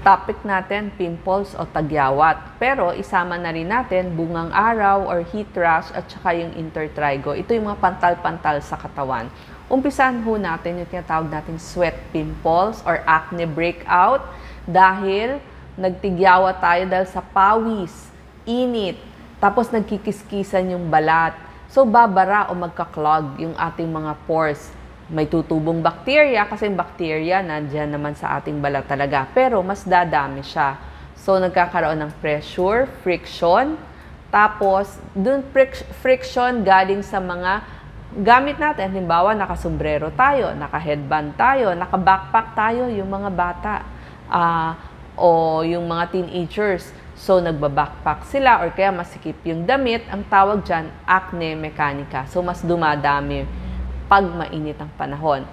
Topic natin, pimples o tagyawat. Pero isama na rin natin bungang araw or heat rash at saka yung intertrigo. Ito yung mga pantal-pantal sa katawan. Umpisahan ho natin yung tinatawag nating sweat pimples or acne breakout dahil nagtigyawa tayo dahil sa pawis, init, tapos nagkikiskisan yung balat. So babara o magka-clog yung ating mga pores. May tutubong bakterya kasi yung bakterya nandiyan naman sa ating balat talaga. Pero mas dadami siya. So nagkakaroon ng pressure, friction. Tapos dun friction galing sa mga gamit natin. Halimbawa nakasombrero tayo, naka-headband tayo, naka-backpack tayo yung mga bata. O yung mga teenagers. So nagba-backpack sila or kaya masikip yung damit. Ang tawag dyan, acne mechanica. So mas dumadami pag mainit ang panahon.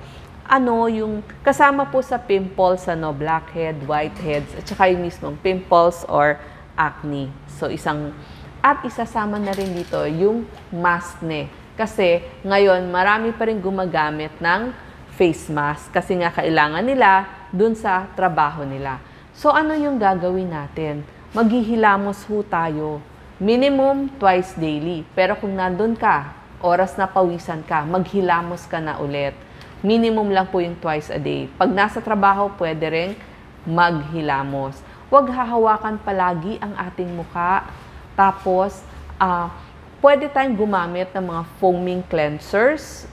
Ano yung kasama po sa pimples, blackhead, whiteheads, at saka yung mismong pimples or acne. So isasama na rin dito yung maskne. Kasi ngayon marami pa rin gumagamit ng face mask kasi nga kailangan nila dun sa trabaho nila. So ano yung gagawin natin? Maghihilamos ho tayo. Minimum twice daily. Pero kung nandun ka, oras na pawisan ka, maghilamos ka na ulit. Minimum lang po yung twice a day. Pag nasa trabaho, pwede rin maghilamos. Huwag hahawakan palagi ang ating muka. Tapos, pwede tayong gumamit ng mga foaming cleansers.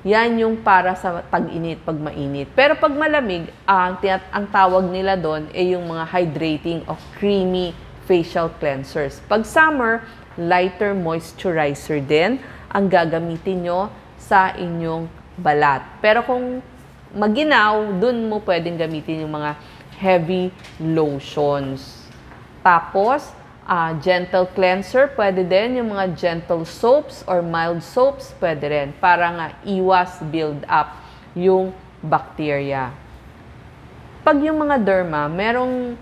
Yan yung para sa tag-init, pag mainit. Pero pag malamig, ang tawag nila doon ay yung mga hydrating o creamy facial cleansers. Pag summer, lighter moisturizer din ang gagamitin nyo sa inyong balat. Pero kung maginaw, dun mo pwedeng gamitin yung mga heavy lotions. Tapos, gentle cleanser, pwede din. Yung mga gentle soaps or mild soaps, pwede rin. Para nga iwas build up yung bacteria. Pag yung mga derma,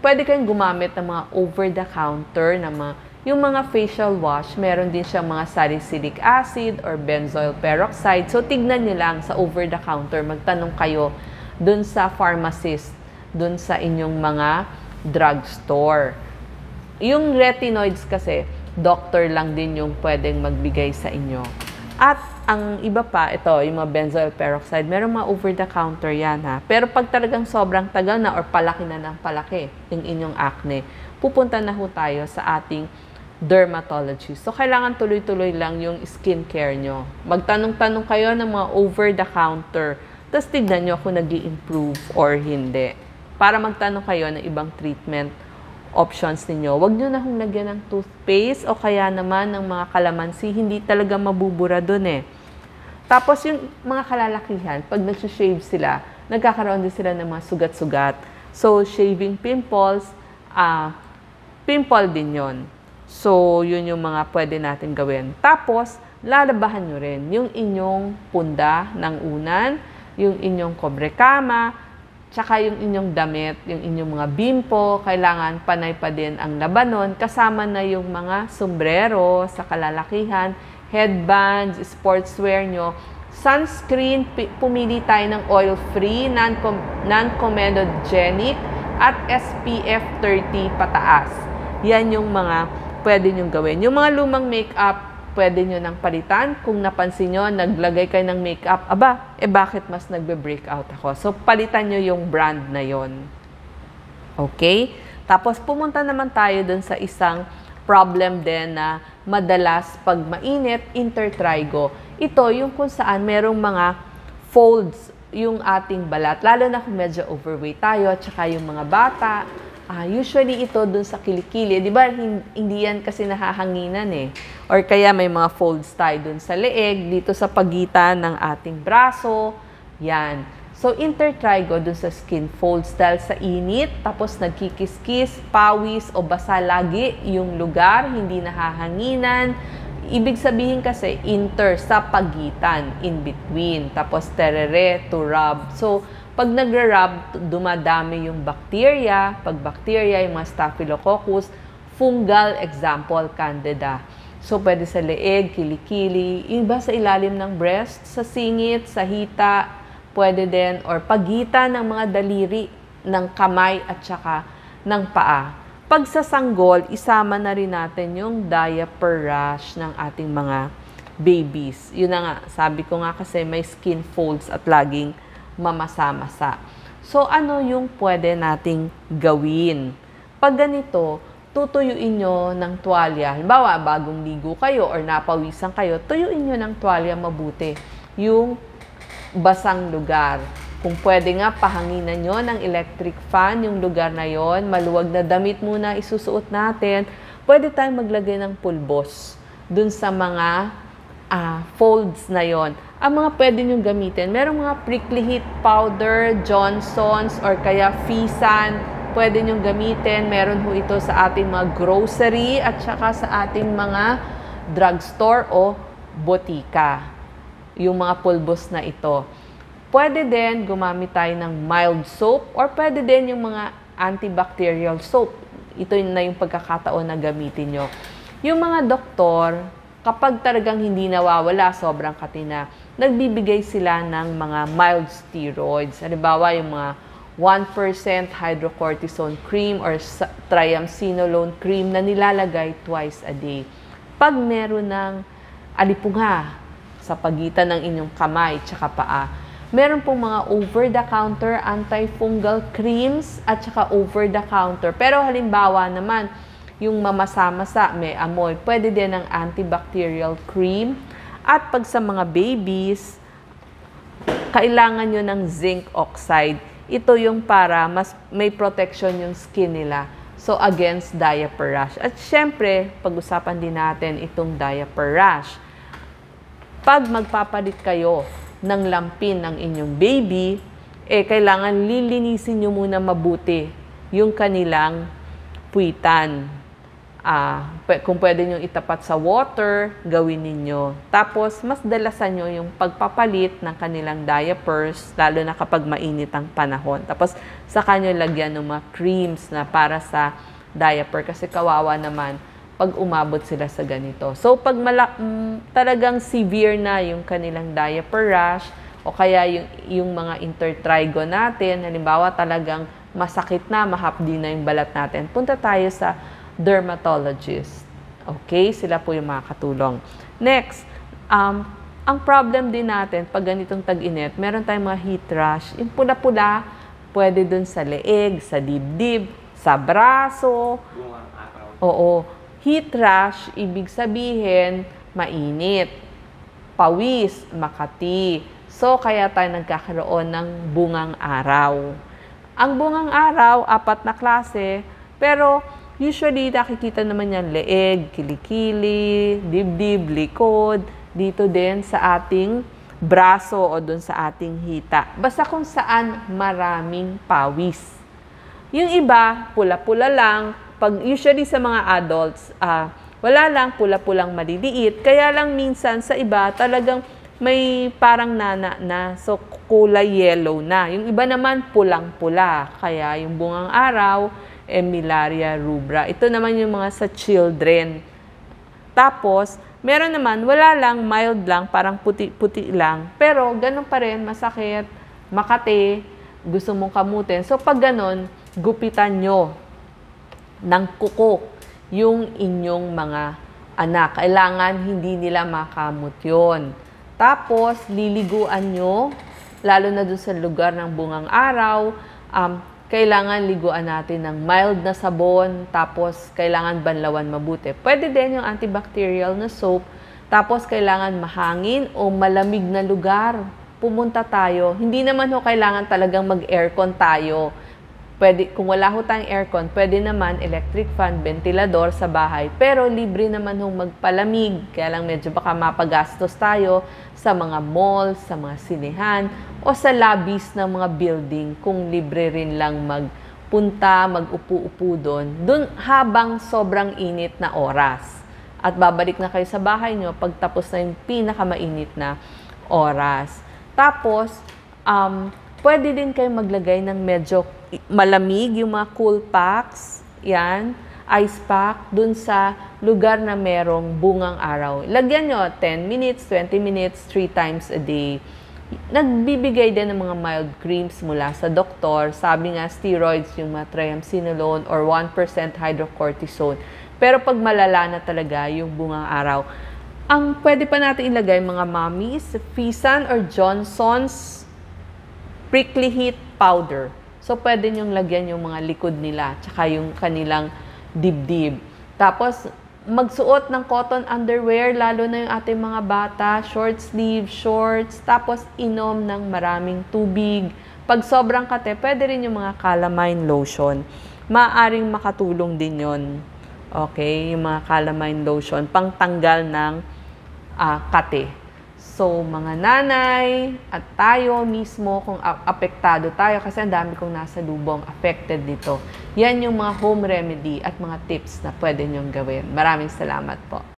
pwede kayong gumamit ng mga over-the-counter na yung mga facial wash, meron din siyang mga salicylic acid or benzoyl peroxide. So, tignan nyo lang sa over-the-counter. Magtanong kayo dun sa pharmacist, dun sa inyong mga drugstore. Yung retinoids kasi, doctor lang din yung pwedeng magbigay sa inyo. At ang iba pa, ito, yung mga benzoyl peroxide, meron mga over-the-counter yan ha. Pero pag talagang sobrang tagal na or palaki na ng palaki yung inyong acne, pupunta na ho tayo sa ating dermatologist. So, kailangan tuloy-tuloy lang yung skincare nyo. Magtanong-tanong kayo ng mga over-the-counter. Tapos, tignan nyo kung nag-i-improve or hindi. Para magtanong kayo ng ibang treatment options ninyo. Huwag nyo na hong lagyan ng toothpaste o kaya naman ng mga kalamansi. Hindi talaga mabubura dun eh. Tapos, yung mga kalalakihan, pag nag-shave sila, nagkakaroon din sila ng mga sugat-sugat. So, shaving pimples, pimple din yon. So, yun yung mga pwede natin gawin. Tapos, lalabahan nyo rin yung inyong punda ng unan, yung inyong kobrekama, tsaka yung inyong damit, yung inyong mga bimpo, kailangan panay pa din ang labanon, kasama na yung mga sombrero sa kalalakihan, headbands, sportswear nyo, sunscreen, pumili tayo ng oil-free, non-comedogenic, at SPF 30 pataas. Yan yung mga pwede nyo gawin. Yung mga lumang makeup, pwede nyo nang palitan. Kung napansin nyo, naglagay kayo ng makeup, bakit mas nagbe-breakout ako? So, palitan nyo yung brand na yon. Okay? Tapos, pumunta naman tayo dun sa isang problem din na madalas pag mainit, intertrigo. Ito, yung kung saan merong mga folds yung ating balat. Lalo na kung medyo overweight tayo, tsaka yung mga bata. Usually ito dun sa kilikili. Di ba, hindi yan kasi nahahanginan eh. Or kaya may mga folds tayo dun sa leeg, dito sa pagitan ng ating braso. Yan. So, intertrigo dun sa skin folds dahil sa init, tapos nagkikiskis, pawis o basa lagi yung lugar, hindi nahahanginan. Ibig sabihin kasi, inter sa pagitan, in between. Tapos, terere, to rub. So, pag nagra-rub, dumadami yung bacteria. Pag bacteria, yung mga staphylococcus, fungal, example, candida. So, pwede sa leeg, kilikili, iba sa ilalim ng breast, sa singit, sa hita, pwede din, or pagitan ng mga daliri ng kamay at saka ng paa. Pag sa sanggol, isama na rin natin yung diaper rash ng ating mga babies. Yun na nga, sabi ko nga kasi may skin folds at laging mamasa-masa. So, ano yung pwede nating gawin? Pag ganito, tutuyuin nyo ng tuwalya. Halimbawa, bagong ligo kayo or napawisan kayo, tuyuin nyo ng tuwalya mabuti yung basang lugar. Kung pwede nga, pahanginan nyo ng electric fan yung lugar na yon. Maluwag na damit muna isusuot natin. Pwede tayong maglagay ng pulbos dun sa mga folds na yon. Ang mga pwede nyo gamitin, merong mga prickly heat powder, Johnson's, or kaya Fisan, pwede nyo gamitin. Meron ho ito sa ating mga grocery at saka sa ating mga drugstore o botika. Yung mga pulbos na ito. Pwede din gumamit tayo ng mild soap or pwede din yung mga antibacterial soap. Ito na yung pagkakataon na gamitin nyo. Yung mga doktor, kapag talagang hindi nawawala, sobrang katina, nagbibigay sila ng mga mild steroids. Halimbawa, yung mga 1% hydrocortisone cream or triamcinolone cream na nilalagay twice a day. Pag meron ng alipunga sa pagitan ng inyong kamay tsaka paa, meron pong mga over-the-counter antifungal creams at saka over-the-counter. Pero halimbawa naman, yung mamasa-masa, may amoy, pwede din ng antibacterial cream. At pag sa mga babies, kailangan nyo ng zinc oxide. Ito yung para mas may protection yung skin nila. So, against diaper rash. At syempre, pag-usapan din natin itong diaper rash. Pag magpapalit kayo ng lampin ng inyong baby, kailangan lilinisin nyo muna mabuti yung kanilang puwitan. Kung pwede nyo itapat sa water, gawin ninyo. Tapos, mas dalasan nyo yung pagpapalit ng kanilang diapers, lalo na kapag mainit ang panahon. Tapos, saka nyo lagyan ng mga creams na para sa diaper kasi kawawa naman pag umabot sila sa ganito. So, pag talagang severe na yung kanilang diaper rash o kaya yung mga intertrigo natin, halimbawa talagang masakit na, mahapdi na yung balat natin, punta tayo sa dermatologist. Okay? Sila po yung makakatulong. Next, ang problem din natin pag ganitong tag-init, meron tayong mga heat rash. Yung pula-pula, pwede dun sa leeg, sa dibdib, sa braso. Oo. Heat rash, ibig sabihin, mainit, pawis, makati. So, kaya tayo nagkakaroon ng bungang araw. Ang bungang araw, 4 na klase, pero usually nakikita naman yan leeg, kilikili, dibdib, likod, dito din sa ating braso o dun sa ating hita. Basta kung saan maraming pawis. Yung iba, pula-pula lang. Pag usually sa mga adults, wala lang, pula-pulang maliliit. Kaya lang minsan sa iba, talagang may parang nana na. So, kulay yellow na. Yung iba naman, pulang-pula. Kaya yung bungang araw, Emilaria rubra. Ito naman yung mga sa children. Tapos, meron naman, wala lang, mild lang, parang puti-puti lang. Pero, ganun pa rin, masakit, makate, gusto mong kamutin. So, pag ganun, gupitan nyo ng kuko yung inyong mga anak. Kailangan hindi nila makamot yun. Tapos, liliguan nyo, lalo na dun sa lugar ng bungang araw, kailangan liguan natin ng mild na sabon, tapos kailangan banlawan mabuti. Pwede din yung antibacterial na soap, tapos kailangan mahangin o malamig na lugar. Pumunta tayo. Hindi naman ho kailangan talagang mag-aircon tayo. Pwede, kung wala ho tayong aircon, pwede naman electric fan, ventilador sa bahay. Pero libre naman hong magpalamig. Kaya lang medyo baka mapagastos tayo sa mga malls, sa mga sinehan, o sa lobbies ng mga building kung libre rin lang magpunta, mag-upo-upo doon habang sobrang init na oras. At babalik na kayo sa bahay nyo pagtapos na yung pinakamainit na oras. Tapos, pwede din kayo maglagay ng medyo malamig, yung mga cool packs, yan, ice pack, dun sa lugar na merong bungang araw. Lagyan nyo 10 minutes, 20 minutes, 3 times a day. Nagbibigay din ng mga mild creams mula sa doktor. Sabi nga, steroids yung mga triamcinolone or 1% hydrocortisone. Pero pag malala na talaga yung bungang araw, ang pwede pa natin ilagay mga mommies, Fisan or Johnson's prickly heat powder. So, pwede nyong lagyan yung mga likod nila, tsaka yung kanilang dibdib. Tapos, magsuot ng cotton underwear, lalo na yung ating mga bata, short sleeve, shorts, tapos inom ng maraming tubig. Pag sobrang kate, pwede rin yung mga calamine lotion. Maaring makatulong din yon. Okay, yung mga calamine lotion, pangtanggal ng kate. So, mga nanay at tayo mismo, kung apektado tayo, kasi ang dami kong nasa lubong affected dito. Yan yung mga home remedy at mga tips na pwede nyong gawin. Maraming salamat po.